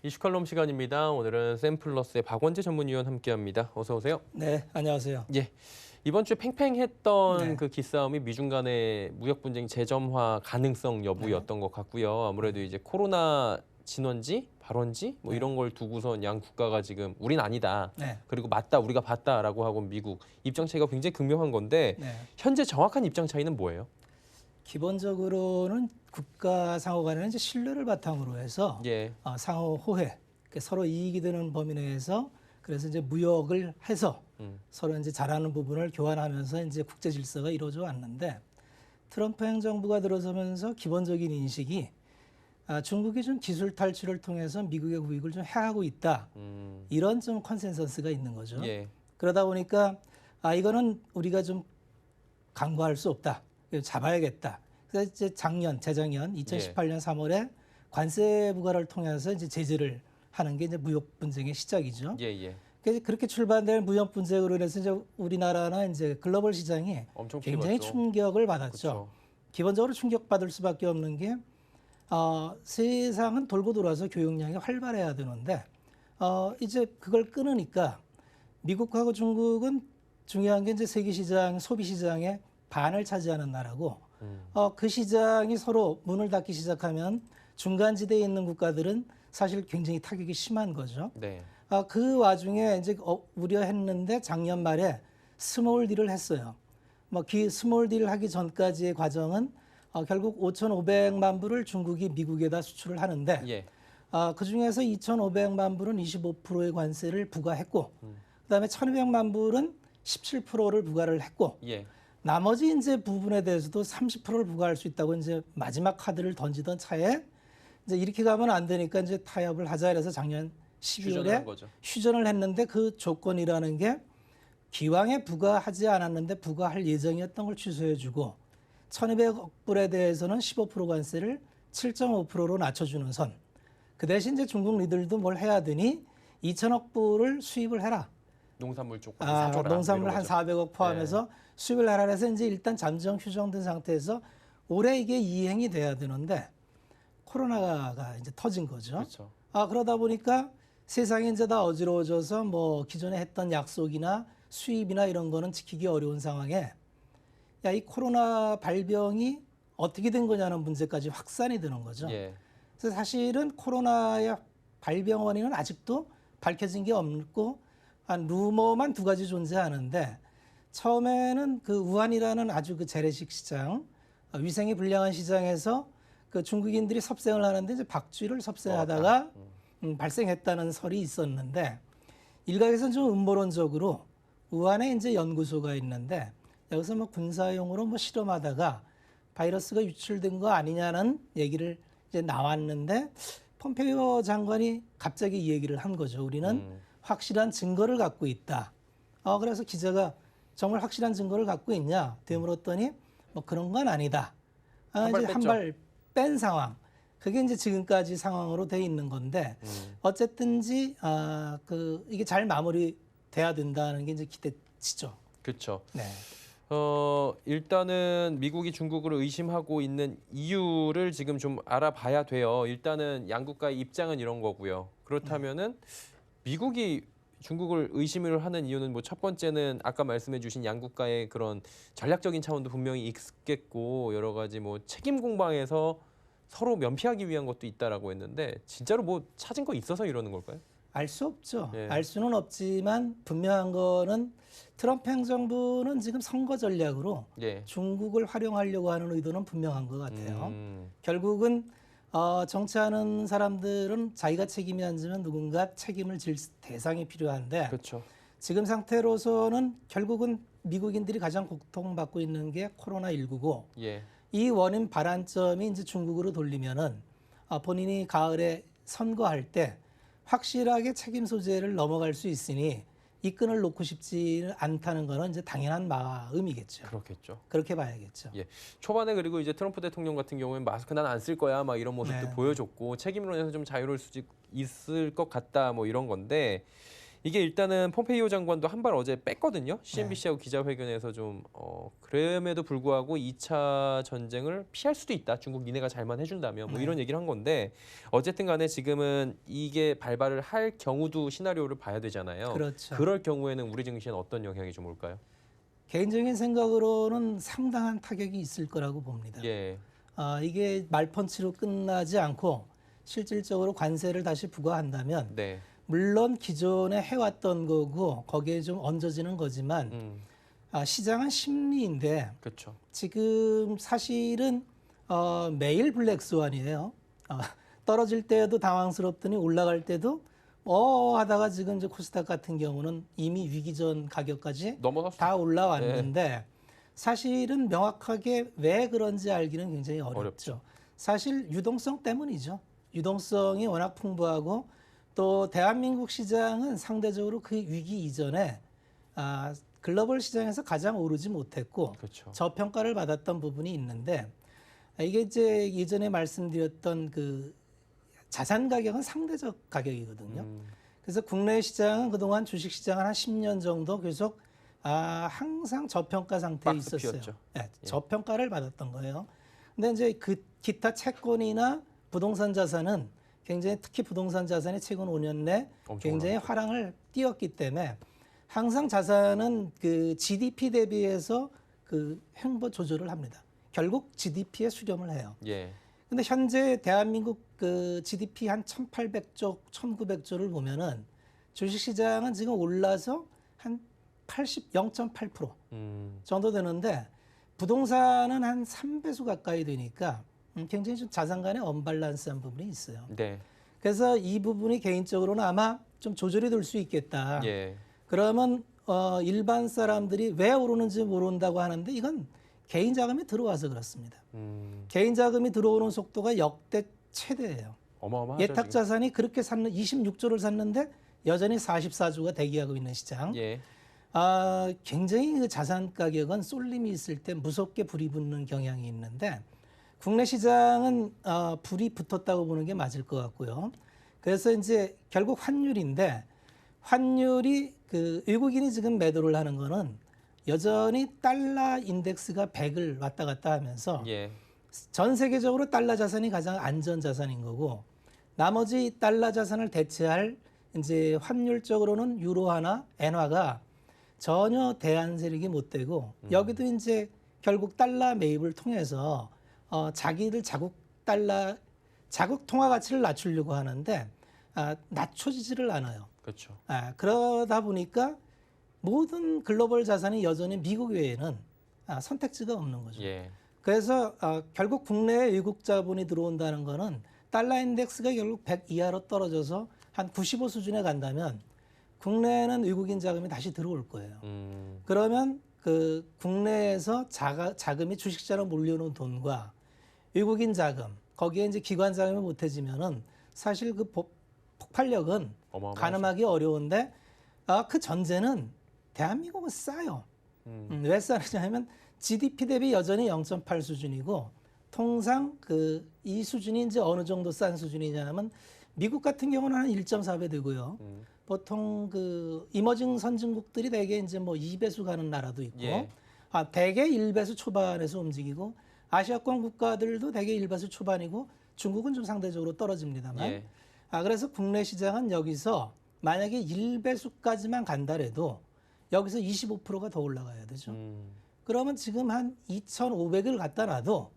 이슈칼럼 시간입니다. 오늘은 샘플러스의 박원재 전문위원 함께합니다. 어서 오세요. 네, 안녕하세요. 예, 이번 주 팽팽했던 네. 그 기싸움이 미중 간의 무역 분쟁 재점화 가능성 여부였던 것 같고요. 아무래도 이제 코로나 진원지, 발원지 뭐 네. 이런 걸 두고선 양 국가가 지금 우린 아니다. 네. 그리고 맞다, 우리가 봤다라고 하고 미국 입장 차이가 굉장히 극명한 건데 네. 현재 정확한 입장 차이는 뭐예요? 기본적으로는 국가 상호 간에는 이제 신뢰를 바탕으로 해서 예, 상호 호혜, 그러니까 서로 이익이 되는 범위 내에서 그래서 이제 무역을 해서 서로 이제 잘하는 부분을 교환하면서 이제 국제 질서가 이루어져 왔는데 트럼프 행정부가 들어서면서 기본적인 인식이 중국이 좀 기술 탈취를 통해서 미국의 우익을 좀 해하고 있다. 이런 좀 컨센서스가 있는 거죠. 예, 그러다 보니까 이거는 우리가 좀 강구할 수 없다. 잡아야겠다. 그래서 이제 재작년 2018년 3월에 관세 부과를 통해서 이제 제재를 하는 게 이제 무역 분쟁의 시작이죠. 예, 예. 그래서 그렇게 출발된 무역 분쟁으로 인해서 이제 우리나라나 이제 글로벌 시장이 엄청 굉장히 피해봤죠. 충격을 받았죠. 그쵸. 기본적으로 충격받을 수밖에 없는 게 세상은 돌고 돌아서 교역량이 활발해야 되는데 이제 그걸 끊으니까 미국하고 중국은 중요한 게 이제 세계 시장, 소비 시장의 반을 차지하는 나라고 그 시장이 서로 문을 닫기 시작하면 중간지대에 있는 국가들은 사실 굉장히 타격이 심한 거죠. 네. 그 와중에 이제 우려했는데 작년 말에 스몰 딜을 했어요. 스몰 딜 하기 전까지의 과정은 결국 5,500만 불을 중국이 미국에다 수출을 하는데 예. 그 중에서 2,500만 불은 25%의 관세를 부과했고 그다음에 1,200만 불은 17%를 부과를 했고 예. 나머지 이제 부분에 대해서도 30%를 부과할 수 있다고 이제 마지막 카드를 던지던 차에 이제 이렇게 가면 안 되니까 이제 타협을 하자 이래서 작년 휴전을 12월에 한 거죠. 휴전을 했는데 그 조건이라는 게 기왕에 부과하지 않았는데 부과할 예정이었던 걸 취소해주고 1,200억 불에 대해서는 15% 관세를 7.5%로 낮춰주는 선. 그 대신 이제 중국 리들도 뭘 해야 되니 2,000억 불을 수입을 해라. 농산물 쪽 사줘라. 농산물 이런 한 거죠. 400억 포함해서 수입을 하라 해서 이제 일단 잠정 휴정된 상태에서 올해 이게 이행이 돼야 되는데 코로나가 이제 터진 거죠. 그렇죠. 그러다 보니까 세상이 이제 다 어지러워져서 뭐 기존에 했던 약속이나 수입이나 이런 거는 지키기 어려운 상황에 이 코로나 발병이 어떻게 된 거냐는 문제까지 확산이 되는 거죠. 예. 그래서 사실은 코로나의 발병 원인은 아직도 밝혀진 게 없고 한 루머만 2가지 존재하는데 처음에는 그 우한이라는 아주 그 재래식 시장, 위생이 불량한 시장에서 그 중국인들이 섭생을 하는데 이제 박쥐를 섭생하다가 발생했다는 설이 있었는데 일각에서는 좀 음모론적으로 우한에 이제 연구소가 있는데 여기서 뭐 군사용으로 뭐 실험하다가 바이러스가 유출된 거 아니냐는 얘기를 이제 나왔는데 폼페이오 장관이 갑자기 이 얘기를 한 거죠. 우리는 확실한 증거를 갖고 있다. 그래서 기자가 정말 확실한 증거를 갖고 있냐 되물었더니 뭐 그런 건 아니다. 이제 한 발 뺀 상황. 그게 이제 지금까지 상황으로 돼 있는 건데 어쨌든지 이게 잘 마무리돼야 된다는 게 이제 기대치죠. 그렇죠. 네. 일단은 미국이 중국을 의심하고 있는 이유를 지금 좀 알아봐야 돼요. 일단은 양국가의 입장은 이런 거고요. 그렇다면은 미국이 중국을 의심을 하는 이유는 뭐 첫 번째는 아까 말씀해주신 양국가의 그런 전략적인 차원도 분명히 있겠고 여러 가지 뭐 책임 공방에서 서로 면피하기 위한 것도 있다라고 했는데 진짜로 뭐 찾은 거 있어서 이러는 걸까요? 알 수 없죠. 예. 알 수는 없지만 분명한 거는 트럼프 행정부는 지금 선거 전략으로 예. 중국을 활용하려고 하는 의도는 분명한 것 같아요. 결국은 정치하는 사람들은 자기가 책임이 안 지면 누군가 책임을 질 대상이 필요한데 그렇죠. 지금 상태로서는 결국은 미국인들이 가장 고통받고 있는 게 코로나19고 예. 이 원인 발안점이 이제 중국으로 돌리면은 본인이 가을에 선거할 때 확실하게 책임 소재를 넘어갈 수 있으니 이 끈을 놓고 싶지 않다는 거는 이제 당연한 마음이겠죠. 그렇겠죠. 그렇게 봐야겠죠. 예. 초반에 그리고 이제 트럼프 대통령 같은 경우에는 마스크 난 안 쓸 거야 막 이런 모습도 네. 보여줬고 책임론에서 좀 자유로울 수 있을 것 같다 뭐 이런 건데 이게 일단은 폼페이오 장관도 한 발 어제 뺐거든요. CNBC하고 기자회견에서 좀 그럼에도 불구하고 2차 전쟁을 피할 수도 있다. 중국 니네가 잘만 해준다면 뭐 이런 얘기를 한 건데 어쨌든 간에 지금은 이게 발발을 할 경우도 시나리오를 봐야 되잖아요. 그렇죠. 그럴 경우에는 우리 증시에는 어떤 영향이 좀 올까요? 개인적인 생각으로는 상당한 타격이 있을 거라고 봅니다. 예. 이게 말펀치로 끝나지 않고 실질적으로 관세를 다시 부과한다면 네. 물론 기존에 해왔던 거고 거기에 좀 얹어지는 거지만 시장은 심리인데 그렇죠. 지금 사실은 매일 블랙스완이에요. 떨어질 때도 당황스럽더니 올라갈 때도 하다가 지금 이제 코스닥 같은 경우는 이미 위기 전 가격까지 넘어섰어요. 다 올라왔는데 사실은 명확하게 왜 그런지 알기는 굉장히 어렵죠. 사실 유동성 때문이죠. 유동성이 워낙 풍부하고 또 대한민국 시장은 상대적으로 그 위기 이전에 글로벌 시장에서 가장 오르지 못했고 그렇죠. 저평가를 받았던 부분이 있는데 이게 이제 예전에 말씀드렸던 그 자산 가격은 상대적 가격이거든요. 그래서 국내 시장은 그동안 주식 시장은 한 10년 정도 계속 항상 저평가 상태에 박스 있었어요. 피웠죠. 네, 저평가를 받았던 거예요. 근데 이제 그 기타 채권이나 부동산 자산은 굉장히 특히 부동산 자산이 최근 5년 내 굉장히 화랑을 띄웠기 때문에 항상 자산은 그 GDP 대비해서 그 횡보 조절을 합니다. 결국 GDP에 수렴을 해요. 예. 근데 현재 대한민국 그 GDP 한 1,800조, 1,900조를 보면은 주식시장은 지금 올라서 한 0.8% 정도 되는데 부동산은 한 3배수 가까이 되니까 굉장히 좀 자산 간의 언밸런스한 부분이 있어요. 네. 그래서 이 부분이 개인적으로는 아마 좀 조절이 될 수 있겠다. 예. 그러면 일반 사람들이 왜 오르는지 모른다고 하는데 이건 개인 자금이 들어와서 그렇습니다. 개인 자금이 들어오는 속도가 역대 최대예요. 어마어마하죠. 예탁 자산이 그렇게 샀는 26조를 샀는데 여전히 44조가 대기하고 있는 시장. 예. 굉장히 그 자산 가격은 쏠림이 있을 때 무섭게 불이 붙는 경향이 있는데 국내 시장은 불이 붙었다고 보는 게 맞을 것 같고요. 그래서 이제 결국 환율인데 환율이 그 외국인이 지금 매도를 하는 거는 여전히 달러 인덱스가 100을 왔다 갔다 하면서 예. 전 세계적으로 달러 자산이 가장 안전 자산인 거고 나머지 달러 자산을 대체할 이제 환율적으로는 유로화나 엔화가 전혀 대안 세력이 못 되고 여기도 이제 결국 달러 매입을 통해서 자기들 자국 통화 가치를 낮추려고 하는데 낮춰지지를 않아요. 그렇죠. 그러다 보니까 모든 글로벌 자산이 여전히 미국 외에는 선택지가 없는 거죠. 예. 그래서 결국 국내에 외국 자본이 들어온다는 거는 달러 인덱스가 결국 100 이하로 떨어져서 한 95 수준에 간다면 국내에는 외국인 자금이 다시 들어올 거예요. 그러면 그 국내에서 자금이 주식시장으로 몰려오는 돈과 외국인 자금 거기에 이제 기관 자금이 못해지면은 사실 그 폭발력은 어마어마하죠. 가늠하기 어려운데 그 전제는 대한민국은 싸요. 왜 싸느냐 하면 GDP 대비 여전히 0.8 수준이고 통상 그 이 수준이 이제 어느 정도 싼 수준이냐 하면 미국 같은 경우는 한 1.4배 되고요. 보통 그 이머징 선진국들이 대개 이제 뭐 2배수 가는 나라도 있고 예. 대개 1배수 초반에서 움직이고 아시아권 국가들도 대개 1배수 초반이고 중국은 좀 상대적으로 떨어집니다만 예. 그래서 국내 시장은 여기서 만약에 1배수까지만 간다래도 여기서 25%가 더 올라가야 되죠. 그러면 지금 한 2,500을 갖다 놔도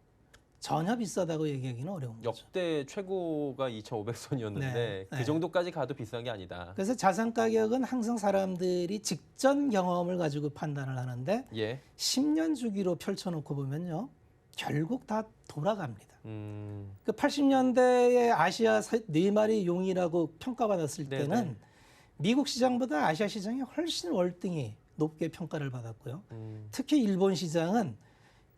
전혀 비싸다고 얘기하기는 어려운 거죠. 역대 최고가 2,500선이었는데 네. 그 정도까지 가도 비싼 게 아니다. 그래서 자산 가격은 항상 사람들이 직전 경험을 가지고 판단을 하는데 예. 10년 주기로 펼쳐놓고 보면요. 결국 다 돌아갑니다. 음. 그 80년대에 아시아 4마리 용이라고 평가받았을 네네. 때는 미국 시장보다 아시아 시장이 훨씬 월등히 높게 평가를 받았고요. 특히 일본 시장은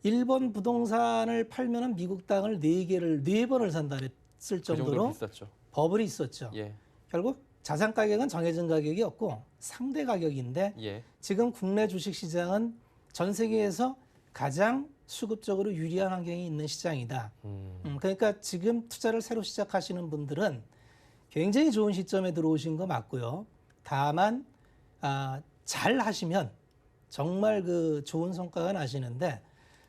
일본 부동산을 팔면은 미국 땅을 4번을 산다 그랬을 그 정도로 정도로 비쌌죠. 버블이 있었죠. 예. 결국 자산 가격은 정해진 가격이 없고 상대 가격인데 예. 지금 국내 주식 시장은 전 세계에서 가장 수급적으로 유리한 환경이 있는 시장이다. 그러니까 지금 투자를 새로 시작하시는 분들은 굉장히 좋은 시점에 들어오신 거 맞고요. 다만 잘 하시면 정말 그 좋은 성과가 나시는데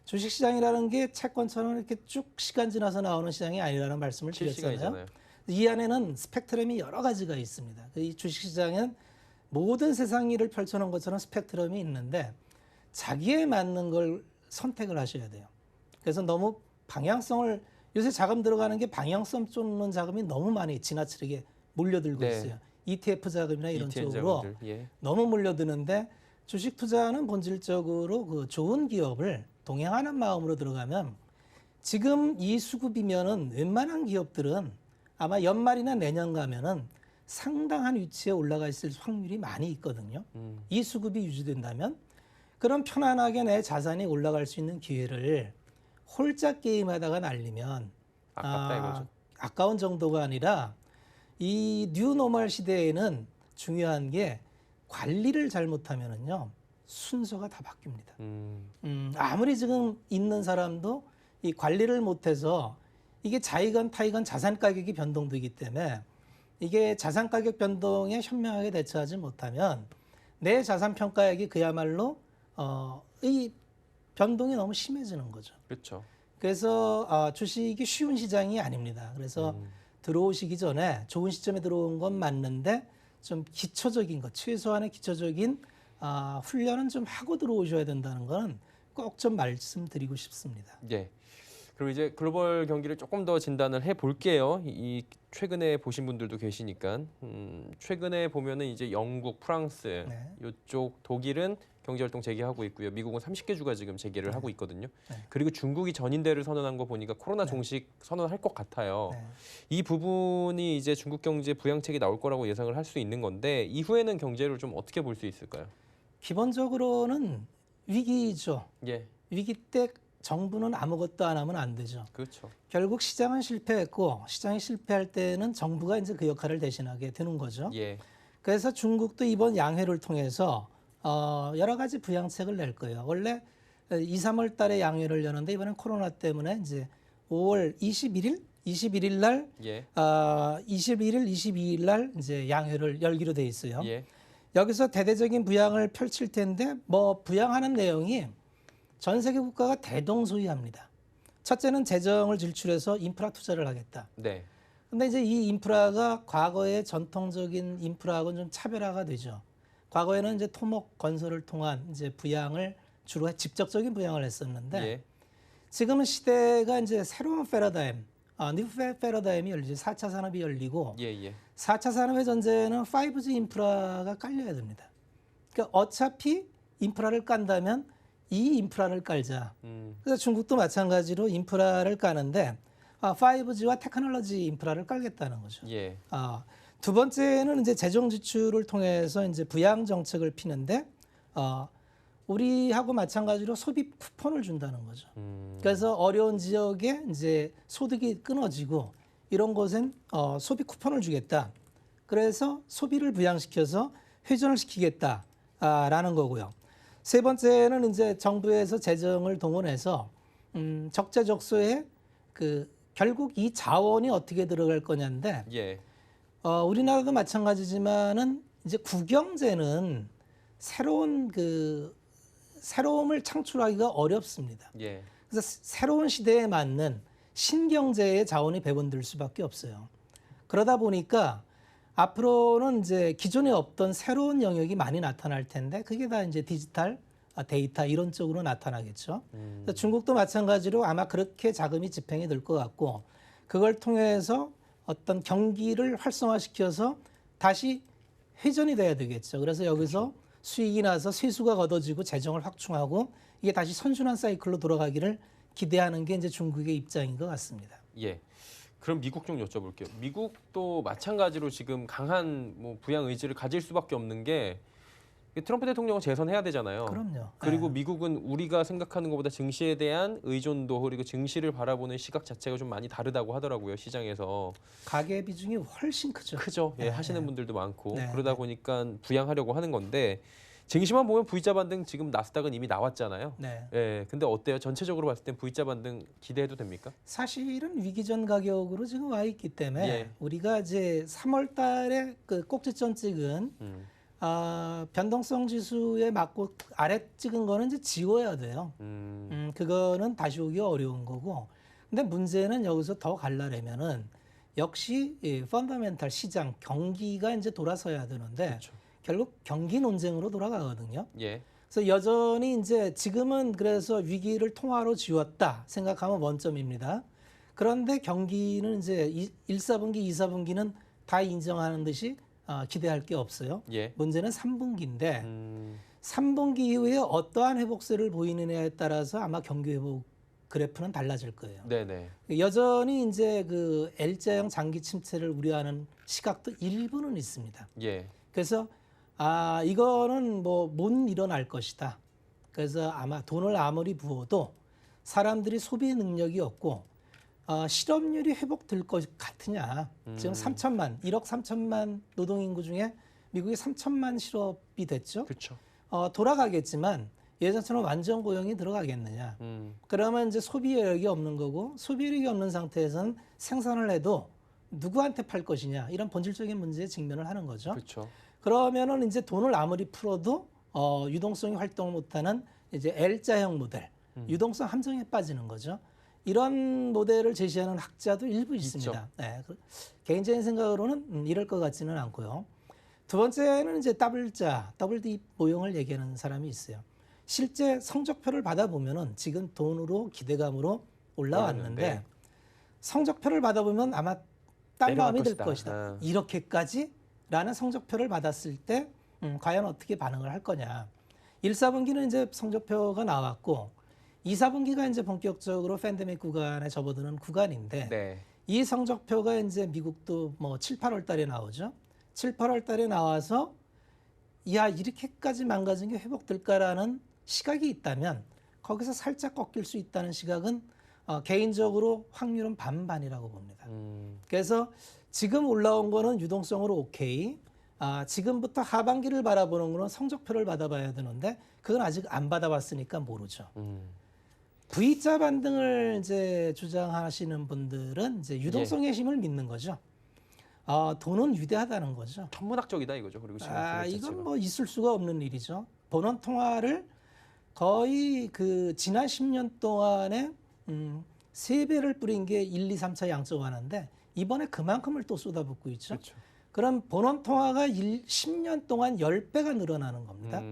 주식시장이라는 게 채권처럼 이렇게 쭉 시간 지나서 나오는 시장이 아니라는 말씀을 드렸잖아요. 실시간이잖아요. 이 안에는 스펙트럼이 여러 가지가 있습니다. 이 주식시장은 모든 세상 일을 펼쳐놓은 것처럼 스펙트럼이 있는데 자기에 맞는 걸 선택을 하셔야 돼요. 그래서 너무 방향성을 요새 자금 들어가는 게 방향성 쫓는 자금이 너무 많이 지나치게 몰려들고 네. 있어요. ETF 자금이나 이런 ETF 쪽으로 자금들, 예. 너무 몰려드는데 주식 투자는 본질적으로 그 좋은 기업을 동행하는 마음으로 들어가면 지금 이 수급이면은 웬만한 기업들은 아마 연말이나 내년 가면은 상당한 위치에 올라가 있을 확률이 많이 있거든요. 이 수급이 유지된다면 그럼 편안하게 내 자산이 올라갈 수 있는 기회를 홀짝 게임하다가 날리면 아깝다 이거죠. 아까운 정도가 아니라 이 뉴노멀 시대에는 중요한 게 관리를 잘못하면은요 순서가 다 바뀝니다. 아무리 지금 있는 사람도 이 관리를 못해서 이게 자이건 타이건 자산 가격이 변동되기 때문에 이게 자산 가격 변동에 현명하게 대처하지 못하면 내 자산 평가액이 그야말로 이 변동이 너무 심해지는 거죠. 그렇죠. 그래서 주식이 쉬운 시장이 아닙니다. 그래서 들어오시기 전에 좋은 시점에 들어온 건 맞는데 좀 기초적인 것, 최소한의 기초적인 훈련은 좀 하고 들어오셔야 된다는 건 꼭 좀 말씀드리고 싶습니다. 예. 그리고 이제 글로벌 경기를 조금 더 진단을 해 볼게요. 이 최근에 보신 분들도 계시니까 최근에 보면은 이제 영국, 프랑스 네. 이쪽 독일은 경제활동 재개하고 있고요. 미국은 30개 주가 지금 재개를 하고 있거든요. 네. 그리고 중국이 전인대를 선언한 거 보니까 코로나 종식 선언할 것 같아요. 네. 이 부분이 이제 중국 경제 부양책이 나올 거라고 예상을 할 수 있는 건데 이후에는 경제를 좀 어떻게 볼 수 있을까요? 기본적으로는 위기죠. 예, 위기 때 정부는 아무것도 안 하면 안 되죠. 그렇죠. 결국 시장은 실패했고 시장이 실패할 때는 정부가 이제 그 역할을 대신하게 되는 거죠. 예, 그래서 중국도 이번 양회를 통해서 여러 가지 부양책을 낼 거예요. 원래 2, 3월 달에 양회를 여는데 이번엔 코로나 때문에 이제 5월 21일 날 예, 21일, 22일 날 이제 양회를 열기로 돼 있어요. 예, 여기서 대대적인 부양을 펼칠 텐데 뭐 부양하는 내용이 전 세계 국가가 대동소이합니다. 첫째는 재정을 질출해서 인프라 투자를 하겠다. 네, 근데 이제 이 인프라가 과거의 전통적인 인프라하고는 좀 차별화가 되죠. 과거에는 이제 토목 건설을 통한 이제 부양을 주로 직접적인 부양을 했었는데 예, 지금은 시대가 이제 새로운 패러다임, 뉴 패러다임이 열리죠. 4차 산업이 열리고 예, 예, 4차 산업의 전제는 5G 인프라가 깔려야 됩니다. 그러니까 어차피 인프라를 깐다면 이 인프라를 깔자. 그래서 중국도 마찬가지로 인프라를 까는데 5G와 테크놀로지 인프라를 깔겠다는 거죠. 예, 두 번째는 이제 재정 지출을 통해서 이제 부양 정책을 피는데 우리하고 마찬가지로 소비 쿠폰을 준다는 거죠. 그래서 어려운 지역에 이제 소득이 끊어지고 이런 곳엔 소비 쿠폰을 주겠다. 그래서 소비를 부양시켜서 회전을 시키겠다라는 거고요. 세 번째는 이제 정부에서 재정을 동원해서 적재적소에 결국 이 자원이 어떻게 들어갈 거냐인데 예, 우리나라도 마찬가지지만은 이제 국영제는 새로움을 창출하기가 어렵습니다. 예, 그래서 새로운 시대에 맞는 신경제의 자원이 배분될 수밖에 없어요. 그러다 보니까 앞으로는 이제 기존에 없던 새로운 영역이 많이 나타날 텐데 그게 다 이제 디지털, 데이터 이런 쪽으로 나타나겠죠. 그래서 중국도 마찬가지로 아마 그렇게 자금이 집행이 될 것 같고 그걸 통해서 어떤 경기를 활성화시켜서 다시 회전이 돼야 되겠죠. 그래서 여기서 수익이 나서 세수가 걷어지고 재정을 확충하고 이게 다시 선순환 사이클로 돌아가기를 기대하는 게 이제 중국의 입장인 것 같습니다. 예. 그럼 미국 좀 여쭤볼게요. 미국도 마찬가지로 지금 강한 부양 의지를 가질 수밖에 없는 게 트럼프 대통령은 재선해야 되잖아요. 그럼요. 그리고 미국은 우리가 생각하는 것보다 증시에 대한 의존도 그리고 증시를 바라보는 시각 자체가 좀 많이 다르다고 하더라고요. 시장에서. 가계 비중이 훨씬 크죠. 크죠. 예, 하시는 분들도 많고 네, 그러다 보니까 부양하려고 하는 건데 쟁심만 보면 V자 반등 지금 나스닥은 이미 나왔잖아요. 네. 예, 근데 어때요? 전체적으로 봤을 땐 V자 반등 기대해도 됩니까? 사실은 위기 전 가격으로 지금 와 있기 때문에 예. 우리가 이제 3월 달에 그 꼭지점 찍은 변동성 지수에 맞고 아래 찍은 거는 이제 지워야 돼요. 그거는 다시 오기 어려운 거고. 근데 문제는 여기서 더 갈라내면은 역시 이 펀더멘탈 시장 경기가 이제 돌아서야 되는데 그렇죠. 결국 경기 논쟁으로 돌아가거든요. 예, 그래서 여전히 이제 지금은 그래서 위기를 통화로 지웠다 생각하면 원점입니다. 그런데 경기는 이제 1, 4분기, 2, 4분기는 다 인정하는 듯이 기대할 게 없어요. 예. 문제는 3분기인데 3분기 이후에 어떠한 회복세를 보이느냐에 따라서 아마 경기 회복 그래프는 달라질 거예요. 네네. 여전히 이제 그 L자형 장기 침체를 우려하는 시각도 일부는 있습니다. 예, 그래서 이거는 뭐 못 일어날 것이다. 그래서 아마 돈을 아무리 부어도 사람들이 소비 능력이 없고 실업률이 회복될 것 같으냐. 지금 1억 3천만 노동인구 중에 미국이 3천만 실업이 됐죠. 그렇죠. 돌아가겠지만 예전처럼 완전 고용이 들어가겠느냐. 그러면 이제 소비력이 없는 거고 소비력이 없는 상태에서는 생산을 해도 누구한테 팔 것이냐. 이런 본질적인 문제에 직면을 하는 거죠. 그렇죠. 그러면은 이제 돈을 아무리 풀어도 유동성이 활동을 못하는 이제 L자형 모델, 유동성 함정에 빠지는 거죠. 이런 모델을 제시하는 학자도 일부 있습니다. 네, 개인적인 생각으로는 이럴 것 같지는 않고요. 두 번째는 이제 더블자, WD 모형을 얘기하는 사람이 있어요. 실제 성적표를 받아보면은 지금 돈으로 기대감으로 올라왔는데 성적표를 받아보면 아마 딴 마음이 들 것이다. 이렇게까지? 라는 성적표를 받았을 때 과연 어떻게 반응을 할 거냐. 1, 4분기는 이제 성적표가 나왔고 2, 4분기가 이제 본격적으로 팬데믹 구간에 접어드는 구간인데 네. 이 성적표가 이제 미국도 뭐 7, 8월 달에 나오죠. 7, 8월 달에 나와서 야, 이렇게까지 망가진 게 회복될까라는 시각이 있다면 거기서 살짝 꺾일 수 있다는 시각은 개인적으로 확률은 반반이라고 봅니다. 그래서 지금 올라온 거는 유동성으로 오케이. 지금부터 하반기를 바라보는 거는 성적표를 받아봐야 되는데 그건 아직 안 받아봤으니까 모르죠. V자 반등을 이제 주장하시는 분들은 이제 유동성의 힘을 믿는 거죠. 돈은 위대하다는 거죠. 천문학적이다 이거죠. 그리고 지금 이건 뭐 있을 수가 없는 일이죠. 본원 통화를 거의 그 지난 10년 동안에 3배를 뿌린 게 1, 2, 3차 양적 완화인데 이번에 그만큼을 또 쏟아붓고 있죠. 그렇죠. 그럼 본원 통화가 10년 동안 10배가 늘어나는 겁니다.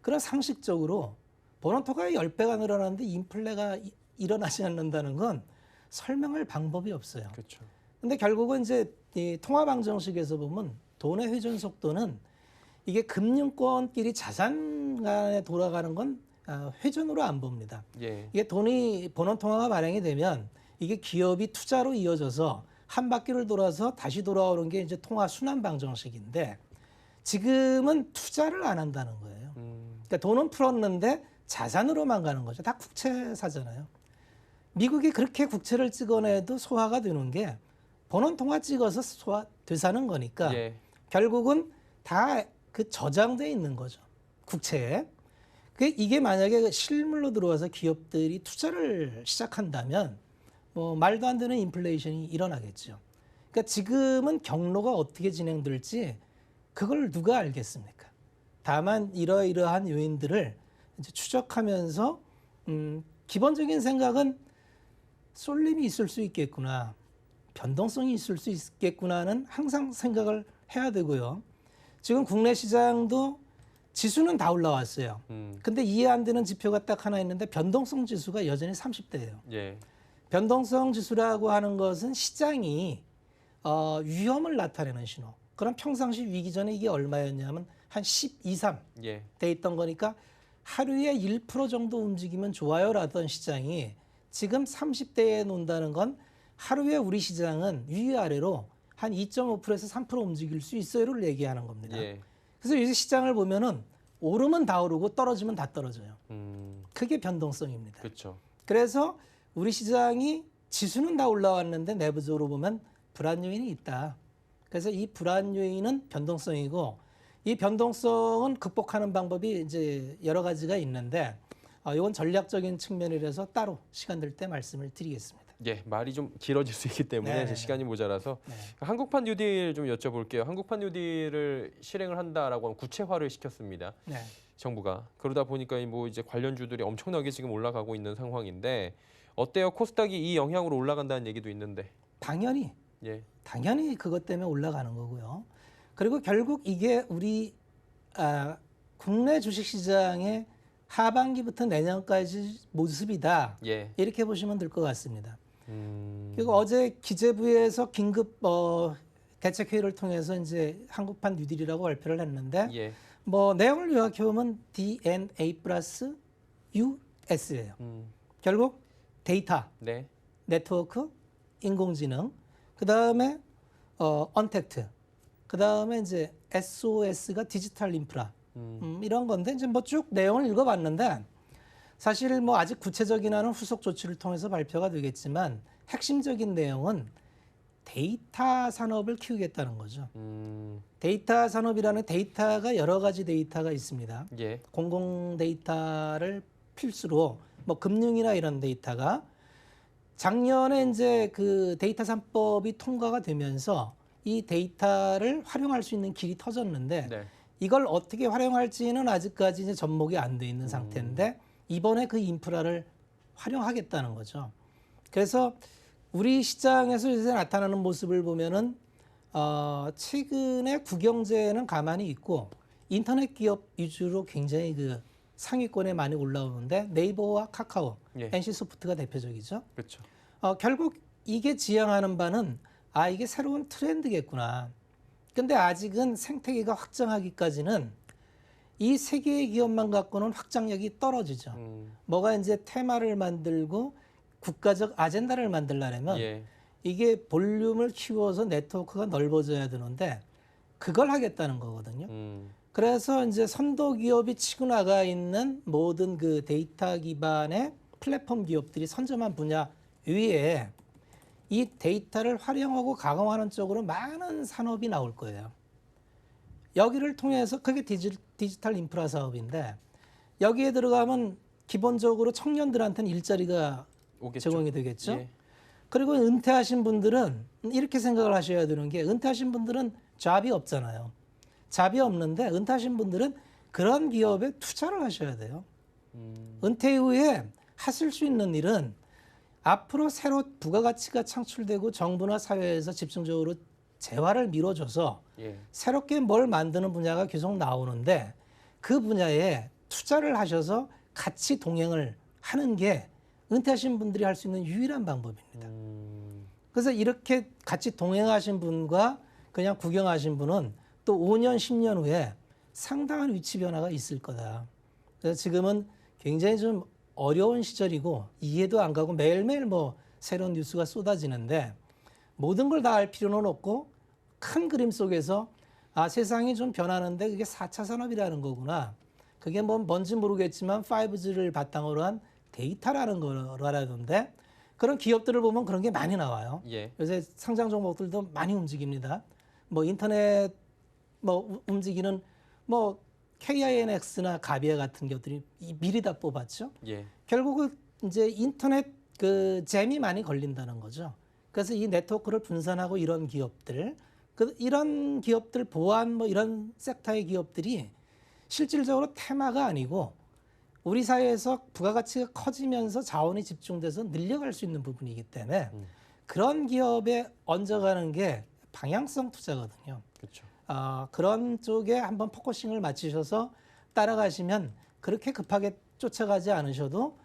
그럼 상식적으로 본원 통화가 10배가 늘어나는데 인플레가 일어나지 않는다는 건 설명할 방법이 없어요. 그렇죠. 근데 결국은 이제 이 통화 방정식에서 보면 돈의 회전 속도는 이게 금융권끼리 자산 간에 돌아가는 건 회전으로 안 봅니다. 예. 이게 돈이 본원 통화가 발행이 되면 이게 기업이 투자로 이어져서 한 바퀴를 돌아서 다시 돌아오는 게 이제 통화 순환 방정식인데 지금은 투자를 안 한다는 거예요. 그러니까 돈은 풀었는데 자산으로만 가는 거죠. 다 국채사잖아요. 미국이 그렇게 국채를 찍어내도 소화가 되는 게 본원 통화 찍어서 소화 되사는 거니까 예. 결국은 다 그 저장돼 있는 거죠. 국채에. 이게 만약에 실물로 들어와서 기업들이 투자를 시작한다면 뭐 말도 안 되는 인플레이션이 일어나겠죠. 그러니까 지금은 경로가 어떻게 진행될지 그걸 누가 알겠습니까? 다만 이러이러한 요인들을 이제 추적하면서 기본적인 생각은 쏠림이 있을 수 있겠구나. 변동성이 있을 수 있겠구나는 항상 생각을 해야 되고요. 지금 국내 시장도 지수는 다 올라왔어요. 근데 이해 안 되는 지표가 딱 하나 있는데 변동성 지수가 여전히 30대예요. 예. 변동성 지수라고 하는 것은 시장이 위험을 나타내는 신호. 그럼 평상시 위기 전에 이게 얼마였냐면 한 12, 3 예. 돼 있던 거니까 하루에 1% 정도 움직이면 좋아요라던 시장이 지금 30대에 논다는 건 하루에 우리 시장은 위아래로 한 2.5%에서 3% 움직일 수 있어요를 얘기하는 겁니다. 예. 그래서 요새 시장을 보면은 오르면 다 오르고 떨어지면 다 떨어져요. 그게 변동성입니다. 그렇죠. 그래서 우리 시장이 지수는 다 올라왔는데 내부적으로 보면 불안 요인이 있다. 그래서 이 불안 요인은 변동성이고 이 변동성은 극복하는 방법이 이제 여러 가지가 있는데 이건 전략적인 측면이라서 따로 시간 될 때 말씀을 드리겠습니다. 예, 말이 좀 길어질 수 있기 때문에 네네네. 시간이 모자라서 네. 한국판 뉴딜 좀 여쭤볼게요. 한국판 뉴딜을 실행을 한다라고 하면 구체화를 시켰습니다. 네. 정부가. 그러다 보니까 뭐 이제 관련주들이 엄청나게 지금 올라가고 있는 상황인데 어때요? 코스닥이 이 영향으로 올라간다는 얘기도 있는데. 당연히 그것 때문에 올라가는 거고요. 그리고 결국 이게 우리 국내 주식시장의 하반기부터 내년까지 모습이다. 예. 이렇게 보시면 될 것 같습니다. 그리고 어제 기재부에서 긴급 대책회의를 통해서 이제 한국판 뉴딜이라고 발표를 했는데 예. 뭐 내용을 요약해 보면 DNA 플러스 US예요. 결국 데이터, 네. 네트워크, 인공지능, 그 다음에 언택트, 그 다음에 이제 SOS가 디지털 인프라 이런 건데 이제 뭐 쭉 내용을 읽어봤는데 사실 뭐 아직 구체적인 한은 후속 조치를 통해서 발표가 되겠지만 핵심적인 내용은 데이터 산업을 키우겠다는 거죠. 데이터 산업이라는 데이터가 여러 가지 데이터가 있습니다. 예. 공공 데이터를 필수로 뭐 금융이나 이런 데이터가 작년에 이제 그 데이터 3법이 통과가 되면서 이 데이터를 활용할 수 있는 길이 터졌는데 네. 이걸 어떻게 활용할지는 아직까지 이제 접목이 안 돼 있는 상태인데 이번에 그 인프라를 활용하겠다는 거죠. 그래서 우리 시장에서 요새 나타나는 모습을 보면은 최근에 국영제는 가만히 있고 인터넷 기업 위주로 굉장히 그 상위권에 많이 올라오는데 네이버와 카카오, 예. NC소프트가 대표적이죠. 그렇죠. 결국 이게 지향하는 바는 이게 새로운 트렌드겠구나. 근데 아직은 생태계가 확장하기까지는 이 세 개의 기업만 갖고는 확장력이 떨어지죠. 뭐가 이제 테마를 만들고 국가적 아젠다를 만들려면 예. 이게 볼륨을 키워서 네트워크가 넓어져야 되는데 그걸 하겠다는 거거든요. 그래서 이제 선도 기업이 치고 나가 있는 모든 그 데이터 기반의 플랫폼 기업들이 선점한 분야 위에 이 데이터를 활용하고 가공하는 쪽으로 많은 산업이 나올 거예요. 여기를 통해서 그게 디지털 인프라 사업인데 여기에 들어가면 기본적으로 청년들한테는 일자리가 오겠죠. 제공이 되겠죠. 예. 그리고 은퇴하신 분들은 이렇게 생각을 하셔야 되는 게 은퇴하신 분들은 잡이 없잖아요. 잡이 없는데 은퇴하신 분들은 그런 기업에 투자를 하셔야 돼요. 은퇴 이후에 하실 수 있는 일은 앞으로 새로 부가가치가 창출되고 정부나 사회에서 집중적으로 재화를 밀어줘서 예. 새롭게 뭘 만드는 분야가 계속 나오는데 그 분야에 투자를 하셔서 같이 동행을 하는 게 은퇴하신 분들이 할 수 있는 유일한 방법입니다. 그래서 이렇게 같이 동행하신 분과 그냥 구경하신 분은 또 5년, 10년 후에 상당한 위치 변화가 있을 거다. 그래서 지금은 굉장히 좀 어려운 시절이고 이해도 안 가고 매일매일 뭐 새로운 뉴스가 쏟아지는데 모든 걸 다 알 필요는 없고 큰 그림 속에서 세상이 좀 변하는데 그게 4차 산업이라는 거구나. 그게 뭔지 모르겠지만 5G를 바탕으로 한 데이터라는 거라던데 그런 기업들을 보면 그런 게 많이 나와요. 예. 요새 상장 종목들도 많이 움직입니다. 뭐 인터넷 뭐 움직이는 뭐 KINX나 가비아 같은 기업들이 미리 다 뽑았죠. 예. 결국은 이제 인터넷 그 잼이 많이 걸린다는 거죠. 그래서 이 네트워크를 분산하고 이런 기업들, 이런 기업들 보안 뭐 이런 섹터의 기업들이 실질적으로 테마가 아니고 우리 사회에서 부가가치가 커지면서 자원이 집중돼서 늘려갈 수 있는 부분이기 때문에 그런 기업에 얹어가는 게 방향성 투자거든요. 그렇죠. 그런 쪽에 한번 포커싱을 맞추셔서 따라가시면 그렇게 급하게 쫓아가지 않으셔도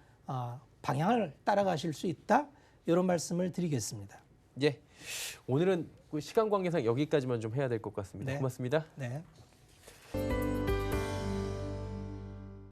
방향을 따라가실 수 있다. 이런 말씀을 드리겠습니다. 예. 오늘은 그 시간 관계상 여기까지만 좀 해야 될 것 같습니다. 네. 고맙습니다. 네.